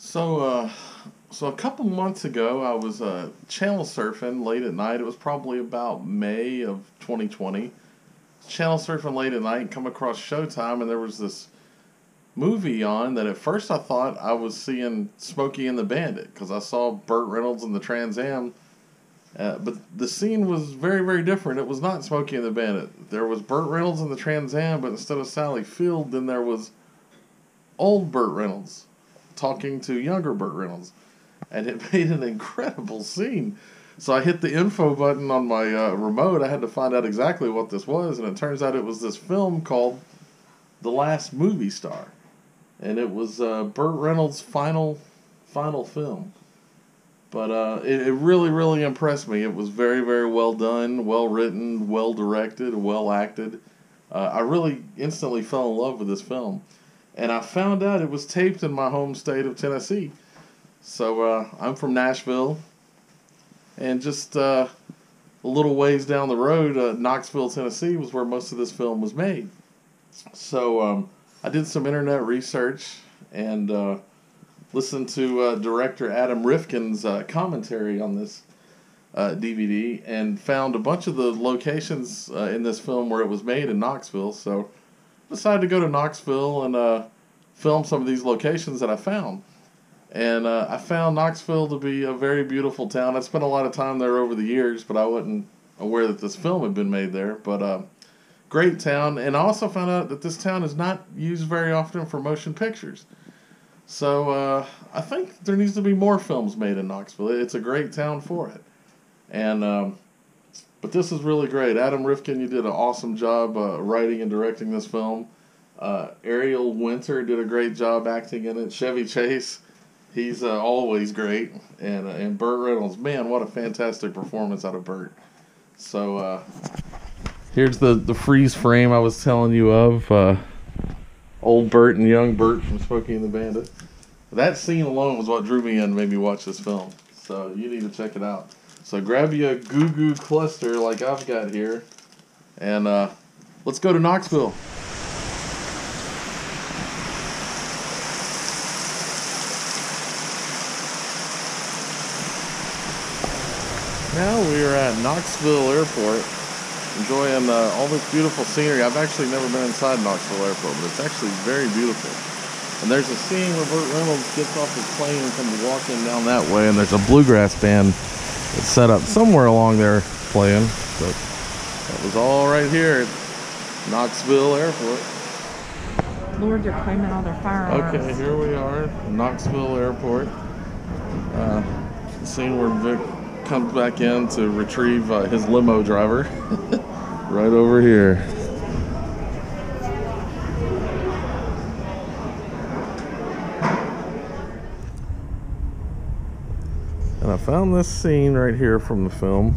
So, so a couple months ago, I was channel surfing late at night. It was probably about May of 2020. Channel surfing late at night, come across Showtime, and there was this movie on that at first I thought I was seeing Smokey and the Bandit because I saw Burt Reynolds in the Trans Am. But the scene was very, very different. It was not Smokey and the Bandit. There was Burt Reynolds in the Trans Am, but instead of Sally Field, then there was old Burt Reynolds talking to younger Burt Reynolds. And it made an incredible scene. So I hit the info button on my remote. I had to find out exactly what this was, and it turns out it was this film called The Last Movie Star. And it was Burt Reynolds' final film. But it really, really impressed me. It was very, very well done, well written, well directed, well acted. I really instantly fell in love with this film. And I found out it was taped in my home state of Tennessee. So I'm from Nashville. And just a little ways down the road, Knoxville, Tennessee was where most of this film was made. So I did some internet research and listened to director Adam Rifkin's commentary on this DVD and found a bunch of the locations in this film where it was made in Knoxville. So I decided to go to Knoxville and film some of these locations that I found. And I found Knoxville to be a very beautiful town. I spent a lot of time there over the years, but I wasn't aware that this film had been made there. But great town. And I also found out that this town is not used very often for motion pictures. So I think there needs to be more films made in Knoxville. It's a great town for it. And but this is really great. Adam Rifkin, you did an awesome job writing and directing this film. Ariel Winter did a great job acting in it. Chevy Chase, he's always great. And Burt Reynolds, man, what a fantastic performance out of Burt. So here's the freeze frame I was telling you of. Old Burt and young Burt from Smokey and the Bandit. That scene alone was what drew me in and made me watch this film. So you need to check it out. So grab you a Goo Goo cluster like I've got here. And let's go to Knoxville. Now we are at Knoxville Airport, enjoying all this beautiful scenery. I've actually never been inside Knoxville Airport, but it's actually very beautiful. And there's a scene where Burt Reynolds gets off his plane and comes walking down that way, and there's a bluegrass band that's set up somewhere along there playing. But that was all right here at Knoxville Airport. Lord, they're claiming all their firearms. Okay, here we are, Knoxville Airport. The scene where Vic comes back in to retrieve his limo driver. Right over here. And I found this scene right here from the film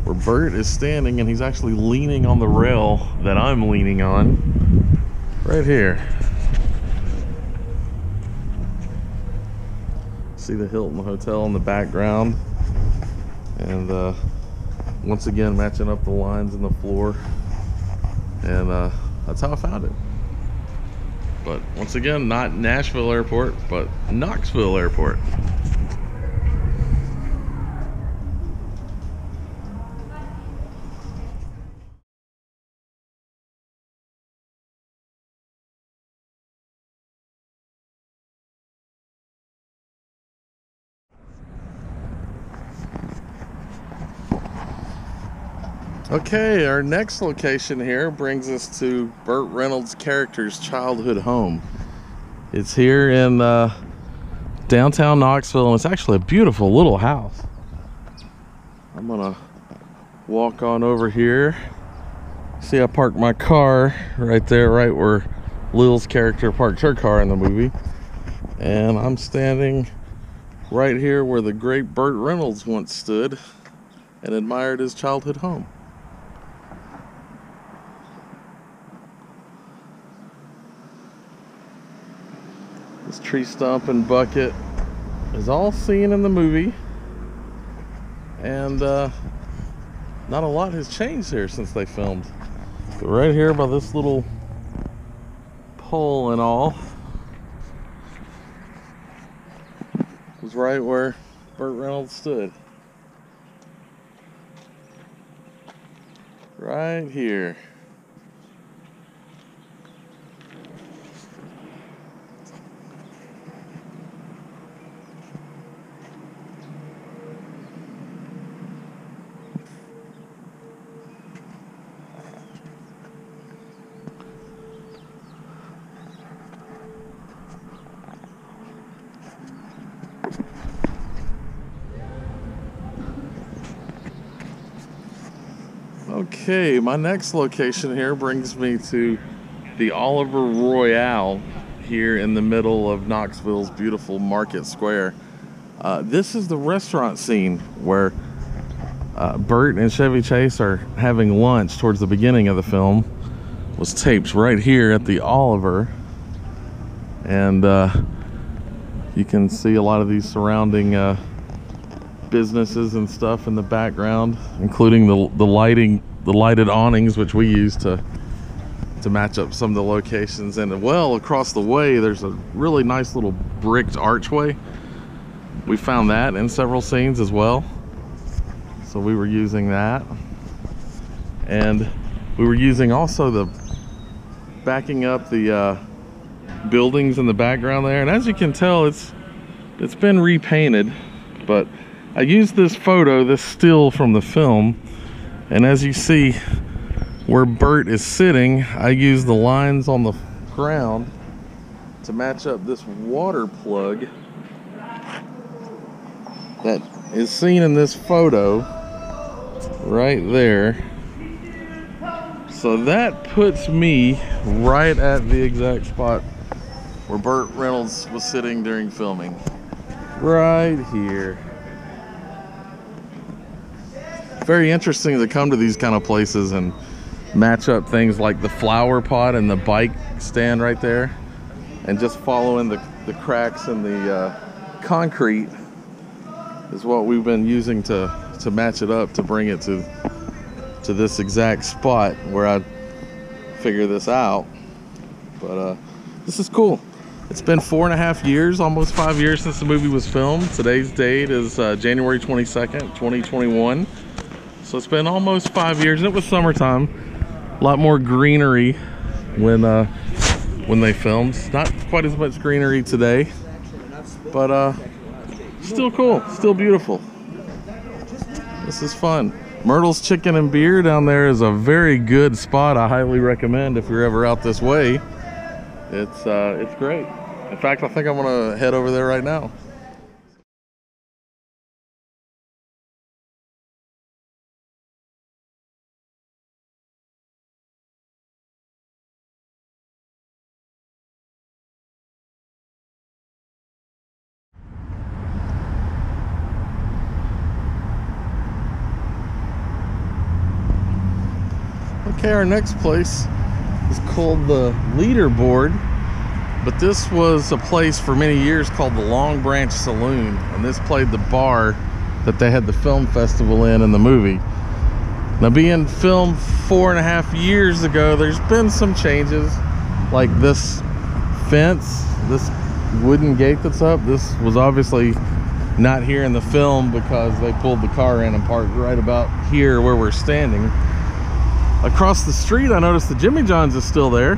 where Burt is standing and he's actually leaning on the rail that I'm leaning on. Right here. See the Hilton Hotel in the background. And once again matching up the lines in the floor. And that's how I found it. But once again, not Nashville Airport, but Knoxville Airport. Okay, our next location here brings us to Burt Reynolds' character's childhood home. It's here in downtown Knoxville, and it's actually a beautiful little house. I'm gonna walk on over here. See, I parked my car right there, right where Lil's character parked her car in the movie. And I'm standing right here where the great Burt Reynolds once stood and admired his childhood home. This tree stump and bucket is all seen in the movie, and not a lot has changed here since they filmed. But right here by this little pole and all, was right where Burt Reynolds stood. Right here. Okay, my next location here brings me to the Oliver Royale here in the middle of Knoxville's beautiful Market Square. This is the restaurant scene where Burt and Chevy Chase are having lunch towards the beginning of the film. It was taped right here at the Oliver, and you can see a lot of these surrounding businesses and stuff in the background, including the lighted awnings, which we use to match up some of the locations. And well, across the way there's a really nice little bricked archway. We found that in several scenes as well, so we were using that. And we were using also the backing up the buildings in the background there. And as you can tell, it's been repainted, but I used this photo, this still from the film, and as you see where Burt is sitting, I used the lines on the ground to match up this water plug that is seen in this photo right there. So that puts me right at the exact spot where Burt Reynolds was sitting during filming. Right here. Very interesting to come to these kind of places and match up things like the flower pot and the bike stand right there, and just following the cracks in the concrete is what we've been using to match it up, to bring it to this exact spot where I figure this out. But this is cool. It's been 4.5 years, almost 5 years since the movie was filmed. Today's date is January 22nd, 2021. So it's been almost 5 years, and it was summertime. A lot more greenery when they filmed. Not quite as much greenery today, but still cool, still beautiful. This is fun. Myrtle's Chicken and Beer down there is a very good spot. I highly recommend if you're ever out this way. It's great. In fact, I think I'm gonna head over there right now. Okay, our next place is called the Leaderboard, but this was a place for many years called the Long Branch Saloon, and this played the bar that they had the film festival in the movie. Now, being filmed 4.5 years ago, there's been some changes, like this fence, this wooden gate that's up. This was obviously not here in the film because they pulled the car in and parked right about here where we're standing. Across the street, I noticed the Jimmy John's is still there,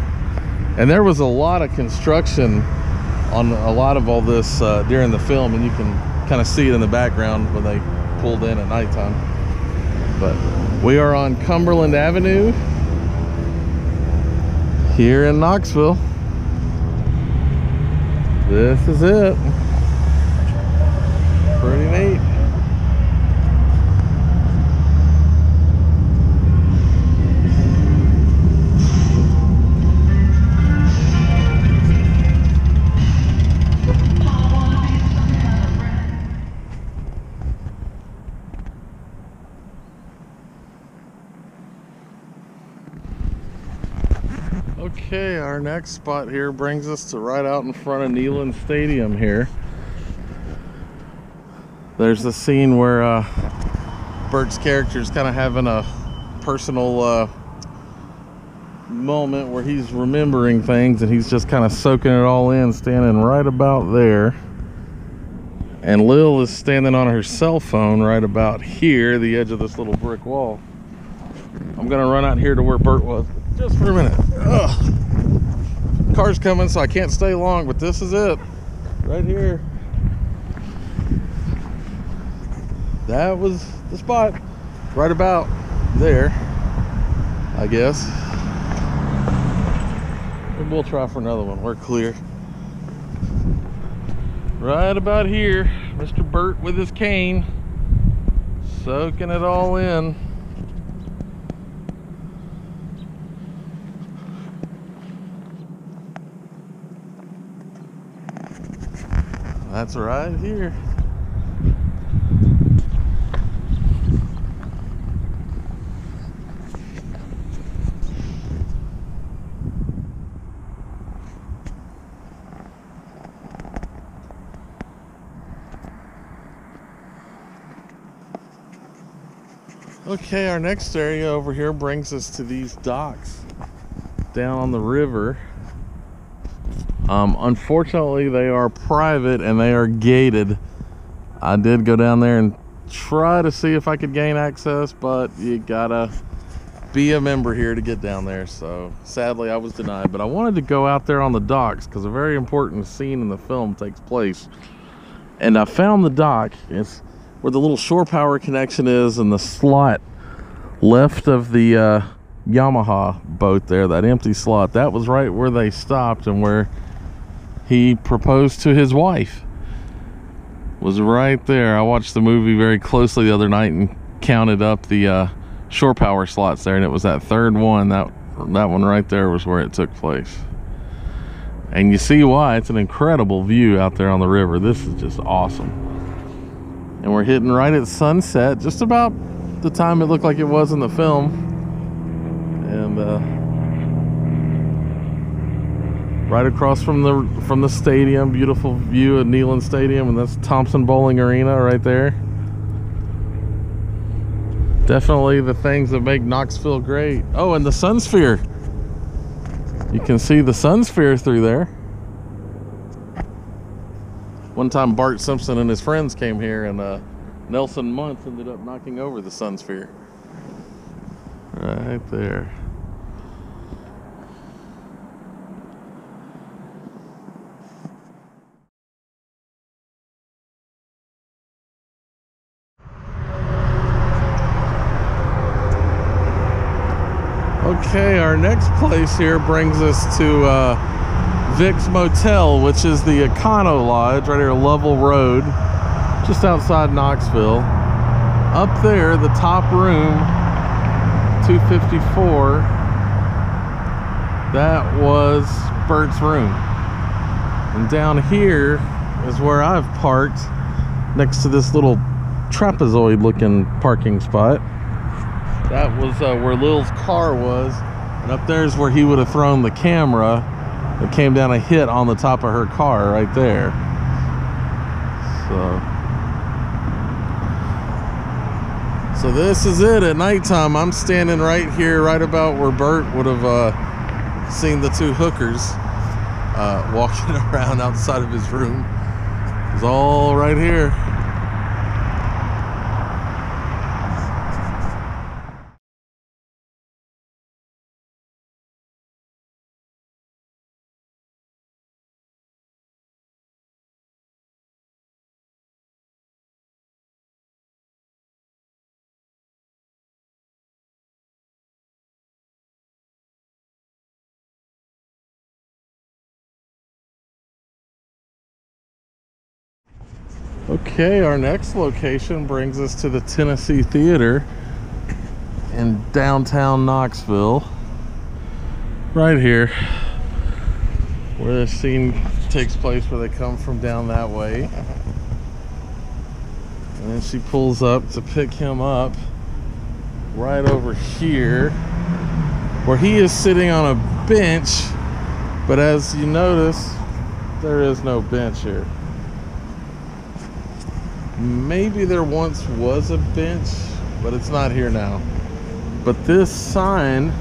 and there was a lot of construction on a lot of all this during the film, and you can kind of see it in the background when they pulled in at nighttime. But we are on Cumberland Avenue here in Knoxville. This is it. Pretty neat. Okay, our next spot here brings us to right out in front of Neyland Stadium here. There's the scene where Burt's character is kind of having a personal moment where he's remembering things, and he's just kind of soaking it all in, standing right about there. And Lil is standing on her cell phone right about here, the edge of this little brick wall. I'm gonna run out here to where Burt was just for a minute. Ugh. Car's coming, so I can't stay long, but this is it. Right here. That was the spot. Right about there, I guess. And we'll try for another one. We're clear. Right about here, Mr. Burt with his cane, soaking it all in. That's right here. Okay, our next area over here brings us to these docks down on the river. Unfortunately, they are private and they are gated. I did go down there and try to see if I could gain access, but you gotta be a member here to get down there. So sadly, I was denied. But I wanted to go out there on the docks because a very important scene in the film takes place. And I found the dock. It's where the little shore power connection is, and the slot left of the Yamaha boat there, that empty slot, that was right where they stopped and where he proposed to his wife. Was right there. I watched the movie very closely the other night and counted up the shore power slots there, and it was that third one. That one right there was where it took place. And you see why. It's an incredible view out there on the river. This is just awesome. And we're hitting right at sunset, just about the time it looked like it was in the film. And right across from the stadium, beautiful view of Neyland Stadium, and that's Thompson Bowling Arena right there. Definitely the things that make Knoxville great. Oh, and the sun sphere. You can see the sun sphere through there. One time Bart Simpson and his friends came here, and Nelson Muntz ended up knocking over the sun sphere. Right there. Okay, our next place here brings us to Vic's Motel, which is the Econo Lodge right here, Lovell Road, just outside Knoxville. Up there, the top room, 254, that was Burt's room. And down here is where I've parked, next to this little trapezoid looking parking spot. That was where Lil's car was, and up there is where he would have thrown the camera that came down and hit on the top of her car right there. So this is it at nighttime. I'm standing right here, right about where Burt would have seen the two hookers walking around outside of his room. It's all right here. Okay, our next location brings us to the Tennessee Theater in downtown Knoxville. Right here, where this scene takes place, where they come from down that way. And then she pulls up to pick him up right over here, where he is sitting on a bench, but as you notice, there is no bench here. Maybe there once was a bench, but it's not here now. But this sign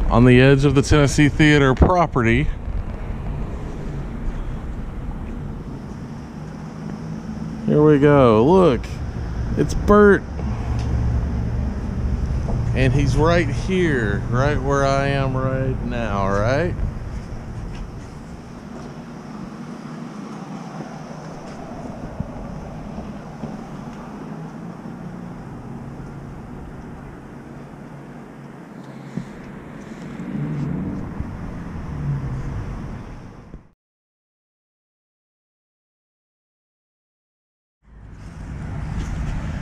on the edge of the Tennessee Theater property Here we go. Look, it's Burt. And he's right here, right where I am right now, right?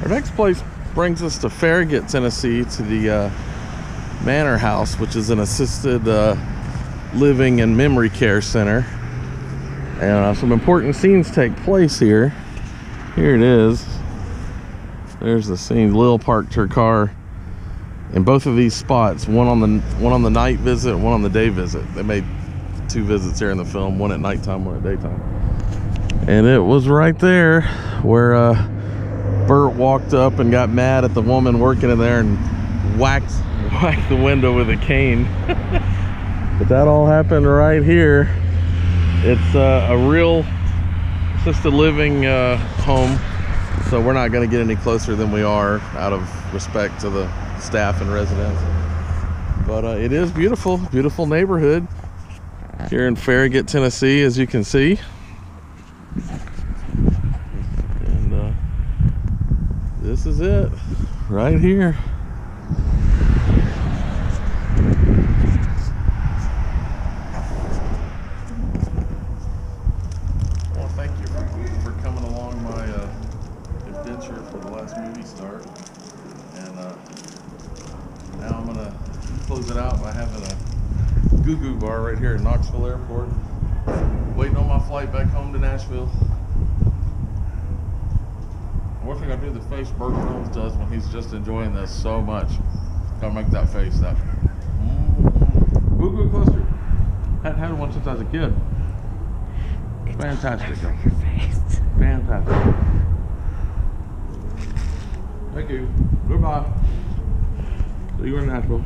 Our next place brings us to Farragut, Tennessee, to the Manor House, which is an assisted living and memory care center. And some important scenes take place here. Here it is. There's the scene. Lil parked her car in both of these spots. One on the night visit, one on the day visit. They made 2 visits here in the film, one at nighttime, one at daytime. And it was right there where Burt walked up and got mad at the woman working in there and whacked the window with a cane. But that all happened right here. It's a real assisted living home, so we're not going to get any closer than we are out of respect to the staff and residents. But it is beautiful, beautiful neighborhood here in Farragut, Tennessee, as you can see. This is it, right here. Well, thank you for coming along my adventure for the last movie start. And now I'm gonna close it out by having a goo-goo bar right here at Knoxville Airport, waiting on my flight back home to Nashville. One thing I do the face Burt Reynolds does when he's just enjoying this so much. Gotta make that face. That. Goo closer. Hadn't had one since I was a kid. It's fantastic. all over your face. Fantastic. Thank you. Goodbye. See you in Nashville.